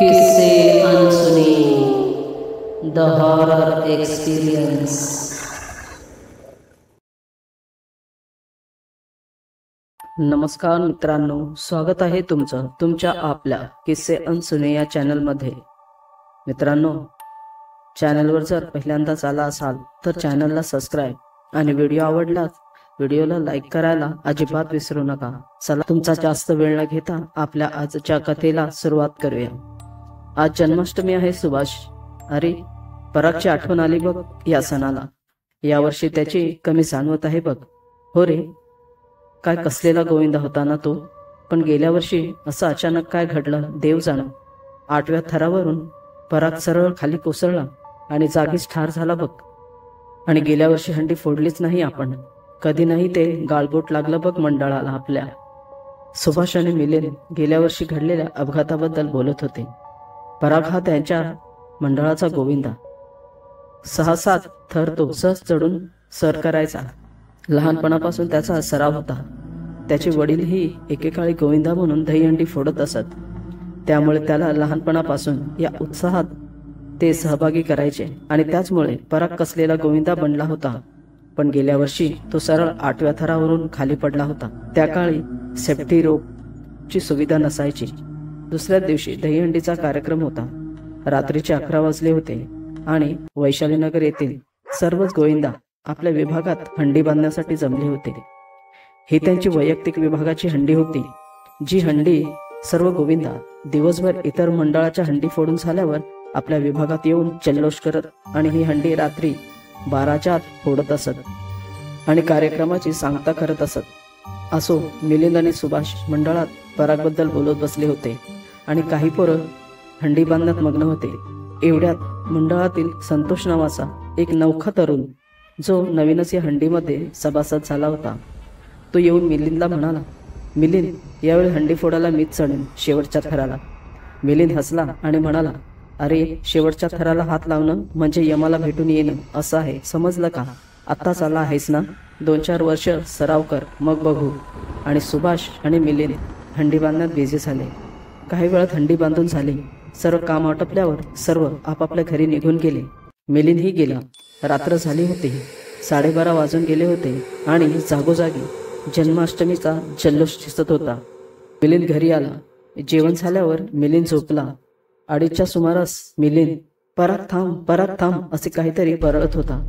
किस्से अनसुने the horror experience. नमस्कार मित्रांनो, स्वागत आहे तुमचं तुमच्या आपल्या किस्से अनसुने या चॅनलमध्ये। मित्रांनो, चॅनलवर जर पहिल्यांदाच आला असाल तर चॅनलला सबस्क्राईब आणि व्हिडिओ आवडलाच व्हिडिओला लाईक करायला अजिबात विसरू नका। चला, तुमचा जास्त वेळ न घेता आपल्या आजच्या कथेला सुरुवात करूया। आज जन्माष्टमी आहे सुभाष। अरे, परागची आठवण आली बघ या सणाला। यावर्षी त्याची कमी जाणवत आहे बघ। हो रे, काय कसलेला गोविंदा होता ना तो। पण गेल्या वर्षी असं अचानक काय घडलं देव जाणो। 8व्या थरावरून पराग सरळ खाली कोसळला आणि जागीच ठार झाला बघ। आणि गेल्या वर्षी हंडी फोडलीच नाही आपण, कधी नाही ते गाळबोट लागलं बघ मंडळाला आपल्या। सुभाष आणि मिलिंद गेल्या वर्षी घडलेल्या अपघाताबद्दल बोलत होते। पराग हा त्यांच्या मंडळाचा गोविंदा। 6-7 थर तो सहज चढून सर करायचा। लहानपणापासून त्याचा सराव होता। त्याचे वडीलही एकेकाळी गोविंदा म्हणून दहीहंडी फोडत असत, त्यामुळे त्याला लहानपणापासून या उत्साहात ते सहभागी करायचे आणि त्याचमुळे पराग कसलेला गोविंदा बनला होता। पण गेल्या वर्षी तो सरळ 8व्या थरावरून खाली पडला होता। त्या काळी सेफ्टी रोपची सुविधा नसायची। दुसऱ्या दिवशी दहीहंडीचा कार्यक्रम होता। रात्रीचे 11 वाजले होते आणि वैशालीनगर येथील सर्वच गोविंदा आपल्या विभागात हंडी बांधण्यासाठी जमले होते। ही त्यांची वैयक्तिक विभागाची हंडी होती, जी हंडी सर्व गोविंदा दिवसभर इतर मंडळाच्या हंडी फोडून झाल्यावर आपल्या विभागात येऊन जल्लोष करत आणि ही हंडी रात्री 12च्या आत फोडत असत आणि कार्यक्रमाची सांगता करत असत। असो, मिलिंद आणि सुभाष मंडळात परागबद्दल बोलत बसले होते आणि काही पोरं हंडी बांधण्यात मग्न होते। एवढ्यात मंडळातील संतोष नावाचा एक नवखा तरुण, जो नवीनच या हंडीमध्ये सभासद झाला होता, तो येऊन मिलिंदला म्हणाला, मिलिंद, यावेळी हंडी फोडायला मीच चढेन शेवटच्या थराला। मिलिंद हसला आणि म्हणाला, अरे, शेवटच्या थराला हात लावणं म्हणजे यमाला भेटून येणं असं आहे, समजलं का? आत्ताच आला आहेस ना, 2-4 वर्ष सराव कर, मग बघू। आणि सुभाष आणि मिलिंद हंडी बांधण्यात बिझी झाले। काही वेळात हंडी बांधून झाली। सर्व काम आटपल्यावर सर्व आपापल्या घरी निघून गेले। मिलिंदही गेला। रात्र झाली होती, 12:30 वाजून गेले होते आणि जागोजागी जन्माष्टमीचा जल्लोष दिसत होता। मिलिंद घरी आला। जेवण झाल्यावर मिलिंद झोपला। 2:30च्या सुमारास मिलिंद पराग थांब असे काहीतरी बरळत होता।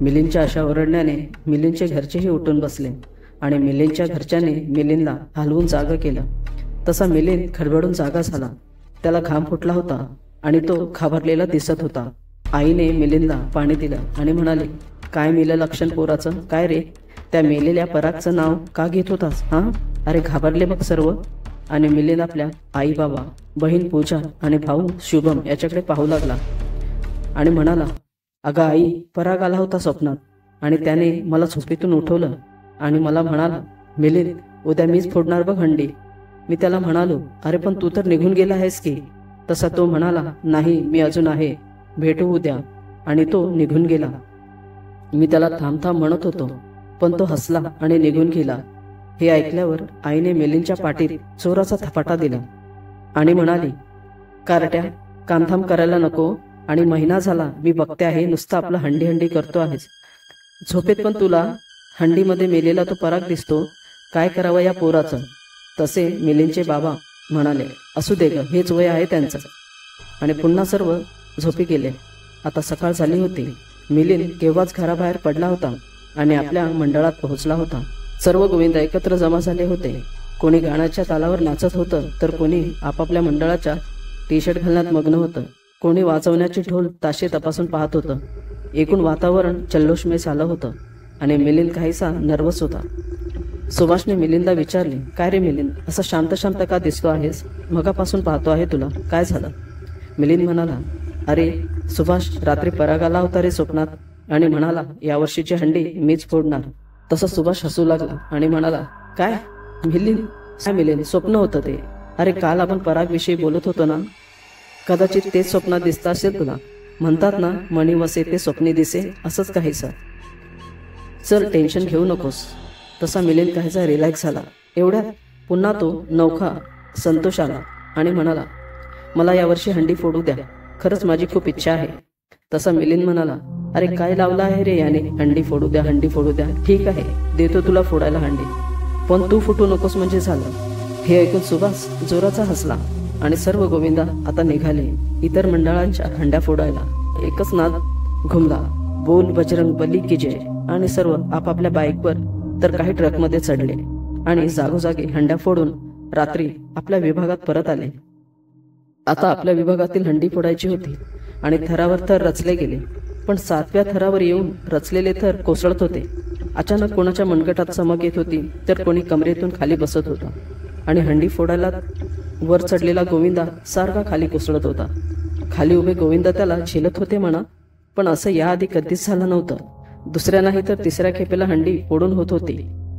मिलिंदच्या अशा ओरडण्याने मिलिंदचे घरचेही उठून बसले आणि मिलिंदच्या घरच्याने मिलिंदला हलवून जागा केलं। तसा मिलिंद खडबडून जागा झाला। त्याला घाम फुटला होता आणि तो घाबरलेला दिसत होता। आईने मिलिंदला पाणी दिलं आणि म्हणाले, काय मेलं लक्षण पोराचं? काय रे, त्या मेलेल्या परागचं नाव का घेत होतास? अरे, घाबरले बघ सर्व। आणि मिलिंद आपल्या आई, बाबा, बहीण पूजा आणि भाऊ शुभम याच्याकडे पाहू लागला आणि म्हणाला, अगं आई, पराग आला होता स्वप्नात आणि त्याने मला झोपेतून उठवलं आणि मला म्हणाला, मिलिंद, उद्या मीच फोडणार बघ हंडी। मी त्याला म्हणालो, अरे पण तू तर निघून गेला आहेस की? तसा तो म्हणाला, नाही, मी अजून आहे, भेटू उद्या। आणि तो निघून गेला। मी त्याला थांब म्हणत होतो, पण तो हसला आणि निघून गेला। हे ऐकल्यावर आईने मिलिंदच्या पाठीत जोराचा थपाटा दिला आणि म्हणाली, कारट्या, कामधाम करायला नको। आणि महिना झाला मी बघते आहे, नुसतं आपलं हंडी करतो आहेस। झोपेत पण तुला हंडीमध्ये मेलेला तो पराग दिसतो। काय करावं या पोराचं? तसे मिलिंदचे बाबा म्हणाले, असू दे ग, हेच वय आहे त्यांचं। आणि पुन्हा सर्व झोपी गेले। आता सकाळ झाली होती। मिलिंद केव्हाच घराबाहेर पडला होता आणि आपल्या मंडळात पोहोचला होता। सर्व गोविंदा एकत्र जमा झाले होते। कोणी गाण्याच्या तालावर नाचत होतं, तर कोणी आपापल्या मंडळाच्या टी-शर्ट घालण्यात मग्न होतं। कोणी वाजवण्याचे ढोल ताशे तपासून पाहत होतं। एकूण वातावरण जल्लोषमय झालं होतं आणि मिलिंद काहीसा नर्वस होता। सुभाषने मिलिंदला विचारले, काय रे मिलिंद, असं शांत का दिसतो आहेस? मगापासून पाहतो आहे तुला, काय झालं? मिलिंद म्हणाला, अरे सुभाष, रात्री पराग आला होता रे स्वप्नात आणि म्हणाला, यावर्षीची हंडी मीच फोडणार। तसं सुभाष हसू लागला आणि म्हणाला, काय मिलिंद, स्वप्न होतं ते? अरे, काल आपण परागविषयी बोलत होतो ना, कदाचित तेच स्वप्नात दिसत असेल तुला। म्हणतात ना, मणी वसे ते स्वप्नी दिसे, असंच काहीसं। चल, टेन्शन घेऊ नकोस। तसा मिलिंद काहीसा रिलॅक्स झाला। एवढ्यात पुन्हा तो नवखा संतोष आला आणि म्हणाला, मला यावर्षी हंडी फोडू द्या, खरंच माझी खूप इच्छा आहे. तसा मिलिंद म्हणाला, अरे काय लावला आहे रे याने, हंडी फोडू द्या, हंडी फोडू द्या. ठीक आहे, देतो तुला फोडायला हंडी, पण तू फुटू नकोस म्हणजे झालं. हे ऐकून सुभाष जोराचा हसला आणि सर्व गोविंदा आता निघाले इतर मंडळांच्या हंड्या फोडायला. एकच नाद घुमला, बोल बजरंग बली की जय. आणि सर्व आपापल्या बाईकवर तर काही ट्रकमध्ये चढले आणि जागोजागी हंड्या फोडून रात्री आपल्या विभागात परत आले. आता आपल्या विभागातील हंडी फोडायची होती आणि थरावर थर रचले गेले, पण 7व्या थरावर येऊन रचलेले थर कोसळत होते. अचानक कोणाच्या मनगटात चमक येत होती, तर कोणी कमरेतून खाली बसत होता आणि हंडी फोडायला वर चढलेला गोविंदा सारखा खाली कोसळत होता. खाली उभे गोविंदा त्याला झेलत होते म्हणा, पण असं याआधी कधीच झालं नव्हतं. दुसऱ्या नाही तर तिसऱ्या खेपेला हंडी फोडून होत होती.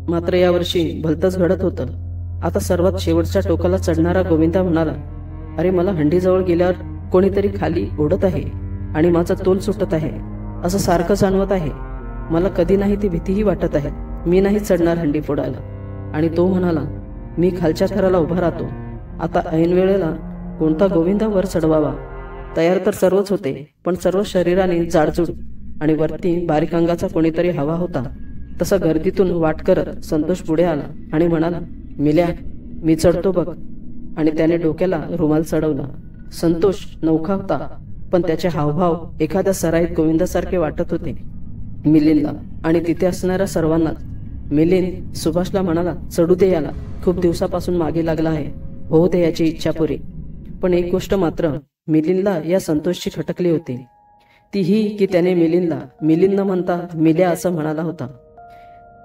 मात्र यावर्षी भलतंच घडत होतं. आता सर्वात शेवटच्या टोकाला चढणारा गोविंदा म्हणाला, अरे मला हंडीजवळ गेल्यावर कोणीतरी खाली ओढत आहे आणि माझा तोल सुटत आहे, असं सारखं जाणवत आहे. मला कधी नाही ती भीतीही वाटत आहे. मी नाही चढणार हंडी फोडायला. आणि तो म्हणाला, मी खालच्या थराला उभा राहतो. आता ऐन वेळेला कोणता गोविंदा वर चढवावा. तयार तर सर्वच होते, पण सर्व शरीराने जाडजूड आणि वरती बारीक अंगाचा कोणीतरी हवा होता. तसा गर्दीतून वाट करत संतोष पुढे आला आणि म्हणाला, मिल्या, मी चढतो बघ. आणि त्याने डोक्याला रुमाल चढवला. संतोष नौखा होता, पण त्याचे हावभाव एखाद्या सराईत गोविंदासारखे वाटत होते मिलिंदला आणि तिथे असणाऱ्या सर्वांनाच. मिलिंद सुभाषला म्हणाला, चढू दे याला, खूप दिवसापासून मागे लागला आहे, होऊ दे याची इच्छा पुरी. पण एक गोष्ट मात्र मिलिंदला या संतोषची खटकली होती, ती ही की त्याने मिलिंदला मिलिंद न म्हणता मिल्या असं म्हणाला होता.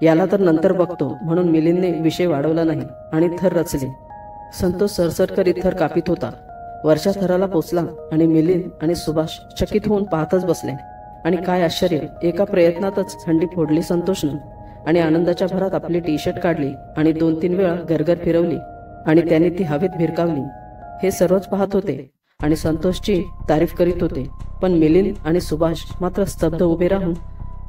याला तर नंतर बघतो म्हणून मिलिंदने विषय वाढवला नाही आणि थर रचले. संतोष सरसर करीत थर कापित होता. वरच्या थराला पोचला आणि मिलिंद आणि सुभाष चकित होऊन पाहतच बसले. आणि काय आश्चर्य, एका प्रयत्नातच हंडी फोडली संतोषनं आणि आनंदाच्या भरात आपली टी शर्ट काढली आणि 2-3 वेळा गरगर फिरवली आणि त्याने ती हवेत भिरकावली. हे सर्वच पाहत होते आणि संतोषची तारीफ करीत होते, पण मिलिंद आणि सुभाष मात्र स्तब्ध उभे राहून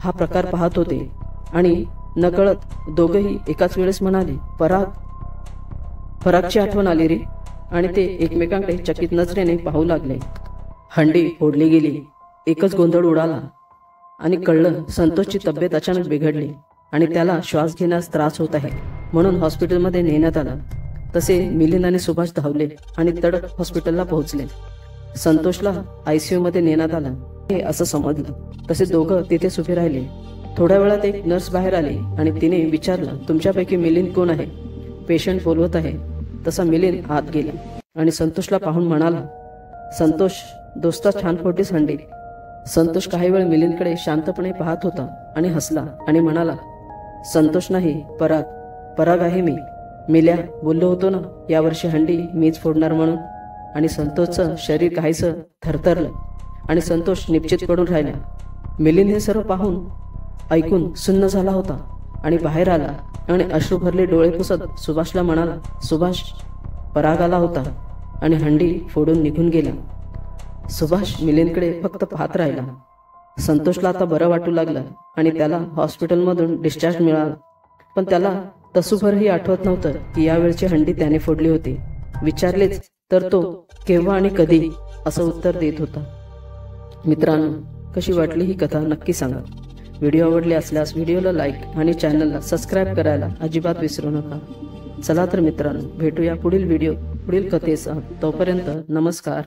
हा प्रकार पाहत होते. आणि नकळत दोघंही एकाच वेळेस म्हणाले, परागची आठवण आली रे. आणि ते एकमेकांकडे चकित नजरेने पाहू लागले. हंडी फोडली गेली. एकच गोंधळ उडाला आणि कळलं संतोषची तब्येत अचानक बिघडली आणि त्याला श्वास घेण्यास त्रास होत आहे म्हणून हॉस्पिटलमध्ये नेण्यात आला. तसे मिलिंद आणि सुभाष धावले आणि तडक हॉस्पिटलला पोहोचले. संतोषला ICU मध्ये नेण्यात आलं हे असं समजलं. तसे दोघं तिथेच उभे राहिले. थोड्या वेळात एक नर्स बाहेर आली आणि तिने विचारलं, तुमच्यापैकी मिलिंद कोण आहे? पेशंट बोलवत आहे. तसा मिलिंद आत गेला आणि संतोषला पाहून म्हणाला, संतोष दोस्ता, छान फोडलीस हंडी. संतोष काही वेळ मिलिंदकडे शांतपणे पाहत होता आणि हसला आणि म्हणाला, संतोष नाही, पराग आहे मी. मिल्या, बोललो होतो ना यावर्षी हंडी मीच फोडणार म्हणून. आणि संतोषचं शरीर काहीसं थरथरलं आणि संतोष निश्चित पडून राहिला. मिलिंद हे सर्व पाहून ऐकून सुन्न झाला होता आणि बाहेर आला आणि अश्रू भरले डोळे पुसत सुभाषला म्हणाला, सुभाष, पराग आला होता आणि हंडी फोडून निघून गेला. सुभाष मिलिंदकडे फक्त पाहत राहिला. संतोषला आता बरं वाटू लागलं आणि त्याला हॉस्पिटलमधून डिस्चार्ज मिळाला. पण त्याला तसूभरही आठवत नव्हतं की यावेळची हंडी त्याने फोडली होती. विचारलेच तर तो केव्हा आणि कधी असं उत्तर देत होता. मित्रांनो, कशी वाटली ही कथा नक्की सांगा. व्हिडिओ आवडले असल्यास व्हिडिओला लाईक आणि चॅनलला सबस्क्राईब करायला अजिबात विसरू नका. चला तर मित्रांनो, भेटूया पुढील कथेसह. तोपर्यंत नमस्कार.